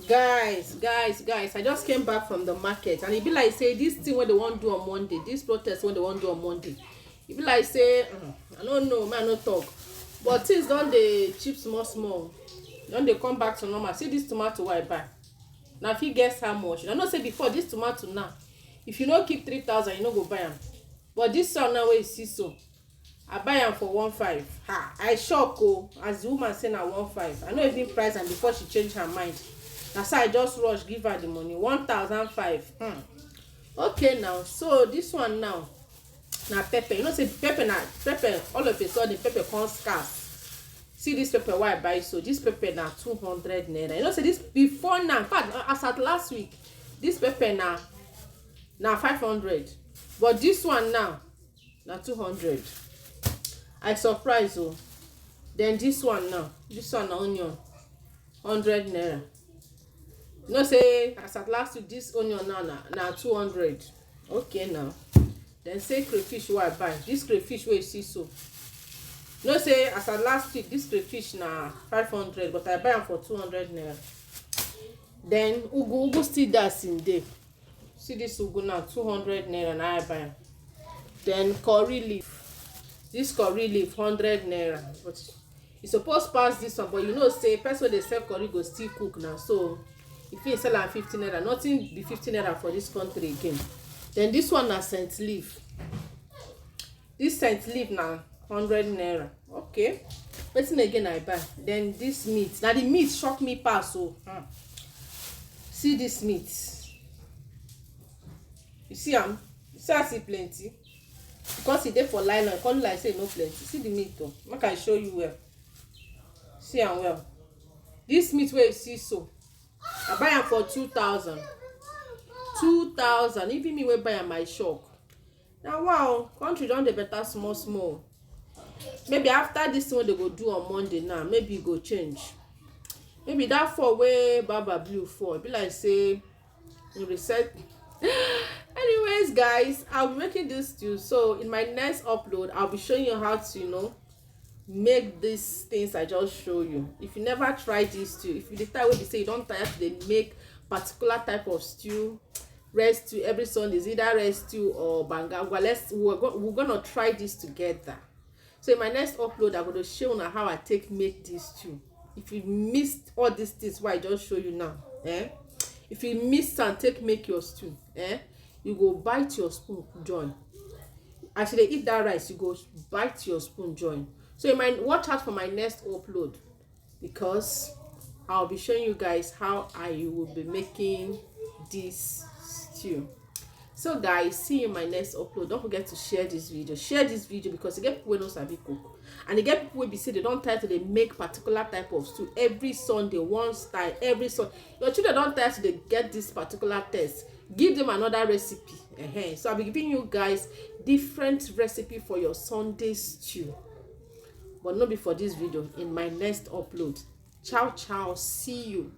Guys, I just came back from the market, and it be like say this thing what they want do on Monday, this protest what they want do on Monday, it be like say I don't know, man, no talk, but things don dey cheap small don dey come back to normal. See this tomato wey I buy na fit guess how much. I know say before this tomato now, if you no keep 3,000 you no go buy am, but this one now wey you see so, I buy am for 1,500. I shock oh, as the woman say na 1,500. I no even price am before she change her mind. Na so I just rush give her the money, 1,500. Okay now, so this one now na pepper. You know say pepper all of a sudden pepper come scarce. See this pepper wey I buy, so this pepper na 200 naira. You know say this before now, in fact as at last week, this pepper na 500, but this one now na 200. I surprise oh. Then this one now, this one na onion, 100 naira. You know say as at last week, this onion now na 200. Okay now, then say crayfish wey I buy, this crayfish wey you see so, you know say as at last week this crayfish na 500, but I buy am for 200 naira. Then ugu still dey as in dey. See this ugu now, 200 naira na I buy am. Then curry leaf, this curry leaf 100 naira, but you suppose pass this one, but you know say person wey dey sell curry go still cook now, so if you sell am 50 naira, nothing be 50 naira for this country again. Then this one na scent leaf, this scent leaf na 100 naira. Okay, wetin again I buy? Then this meat, na the meat shock me pass oh. See this meat, you see am, you see as e plenty, because e dey for nylon, e come like say e no plenty. See the meat oh, make I show you well, see am well. This meat wey you see so, I buy am for 2,000. Even me wey buy am I shock. Now wow, country don dey better small. Maybe after this thing wey they go do on Monday now, maybe e go change. Maybe that fall wey Baba Blue fall, be like say you reset. Anyways guys, I'll be making this stew, so in my next upload I'll be showing you how to make these things I just show you. If you never try this stew, if you the type wey be say you don't tire to make particular type of stew, red stew every Sunday, is either red stew or banga, well, we're gonna try this together. So in my next upload I'm going to show you how I make this stew. If you missed all these things what I just show you now, if you missed and make your stew, you go bite your spoon join. As you eat that rice, you go bite your spoon join. So you might watch out for my next upload, because I'll be showing you guys how I will be making this stew. So guys, see you in my next upload. Don't forget to share this video because you get people wey no sabi cook, and you get people wey be say they don't try to make particular type of stew every Sunday, one style every Sunday. Your children don't try to get this particular taste, give them another recipe. So I'll be giving you guys different recipe for your Sunday stew, but not before this video. In my next upload, ciao, see you.